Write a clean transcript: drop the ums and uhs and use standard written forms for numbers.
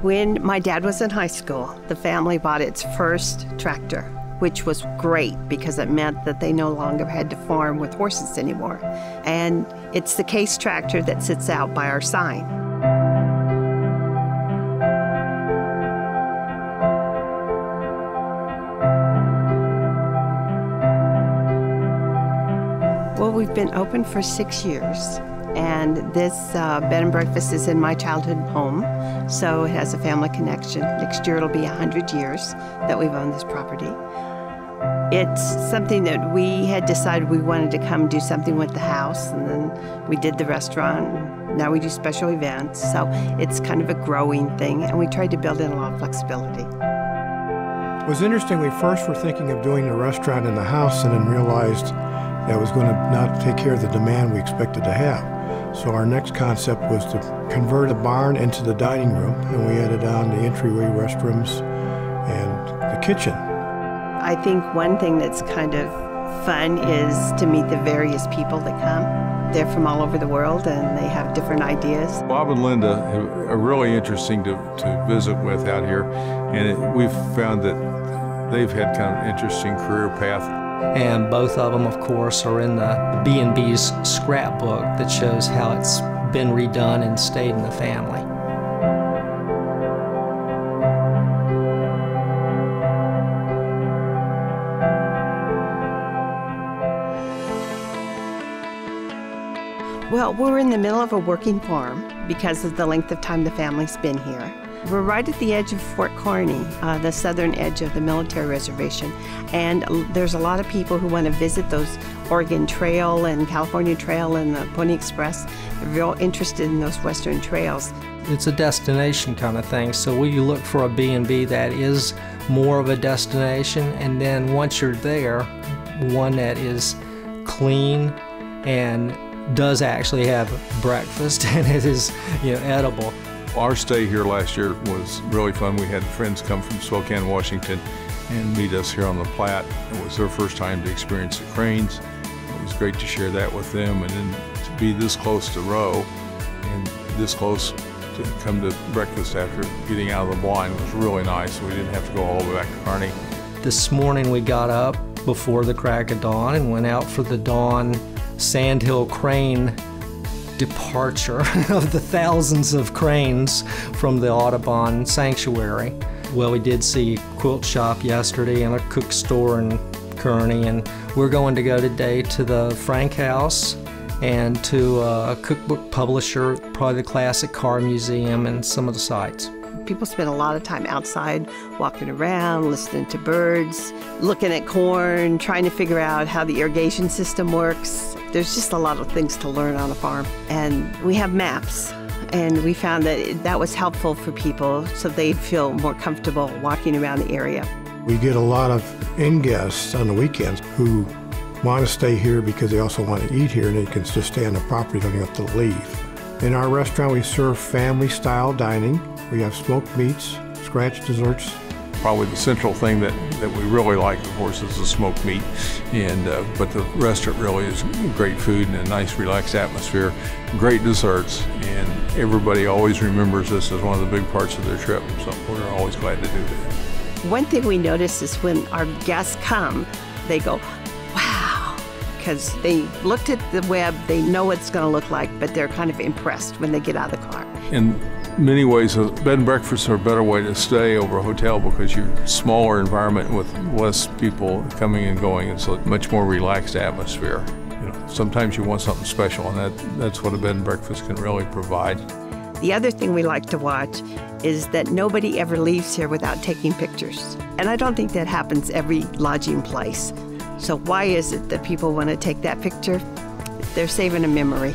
When my dad was in high school, the family bought its first tractor, which was great because it meant that they no longer had to farm with horses anymore. And it's the Case tractor that sits out by our sign. Well, we've been open for 6 years, and this bed and breakfast is in my childhood home, so it has a family connection. Next year it'll be 100 years that we've owned this property. It's something that we had decided we wanted to come do something with the house, and then we did the restaurant, and now we do special events, so it's kind of a growing thing, and we tried to build in a lot of flexibility. It was interesting, we first were thinking of doing the restaurant in the house and then realized that was going to not take care of the demand we expected to have. So our next concept was to convert the barn into the dining room, and we added on the entryway restrooms and the kitchen. I think one thing that's kind of fun is to meet the various people that come. They're from all over the world and they have different ideas. Bob and Linda are really interesting to visit with out here, and we've found that they've had kind of an interesting career path. And both of them, of course, are in the B&B's scrapbook that shows how it's been redone and stayed in the family. Well, we're in the middle of a working farm because of the length of time the family's been here. We're right at the edge of Fort Kearny, the southern edge of the military reservation, and there's a lot of people who want to visit those Oregon Trail and California Trail and the Pony Express. They're real interested in those western trails. It's a destination kind of thing, so we look for a B&B that is more of a destination, and then once you're there, one that is clean and does actually have breakfast and it is, edible. Our stay here last year was really fun. We had friends come from Spokane, Washington, and meet us here on the Platte. It was their first time to experience the cranes. It was great to share that with them, and then to be this close to Roe and this close to come to breakfast after getting out of the blind was really nice. We didn't have to go all the way back to Kearney. This morning we got up before the crack of dawn and went out for the dawn sandhill crane departure of the thousands of cranes from the Audubon Sanctuary. Well, we did see a quilt shop yesterday and a cook store in Kearney, and we're going to go today to the Frank House and to a cookbook publisher, probably the Classic Car Museum, and some of the sites. People spend a lot of time outside, walking around, listening to birds, looking at corn, trying to figure out how the irrigation system works. There's just a lot of things to learn on a farm. And we have maps, and we found that that was helpful for people so they'd feel more comfortable walking around the area. We get a lot of in-guests on the weekends who want to stay here because they also want to eat here, and they can just stay on the property, don't have to leave. In our restaurant, we serve family-style dining. We have smoked meats, scratch desserts. Probably the central thing that we really like, of course, is the smoked meat. But the restaurant really is great food and a nice, relaxed atmosphere, great desserts, and everybody always remembers this as one of the big parts of their trip, so we're always glad to do that. One thing we notice is when our guests come, they go, wow, because they looked at the web, they know what it's going to look like, but they're kind of impressed when they get out of the car. In many ways, a bed and breakfast are a better way to stay over a hotel because you're a smaller environment with less people coming and going. It's a much more relaxed atmosphere. Sometimes you want something special, and that's what a bed and breakfast can really provide. The other thing we like to watch is that nobody ever leaves here without taking pictures. And I don't think that happens every lodging place. So why is it that people want to take that picture? They're saving a memory.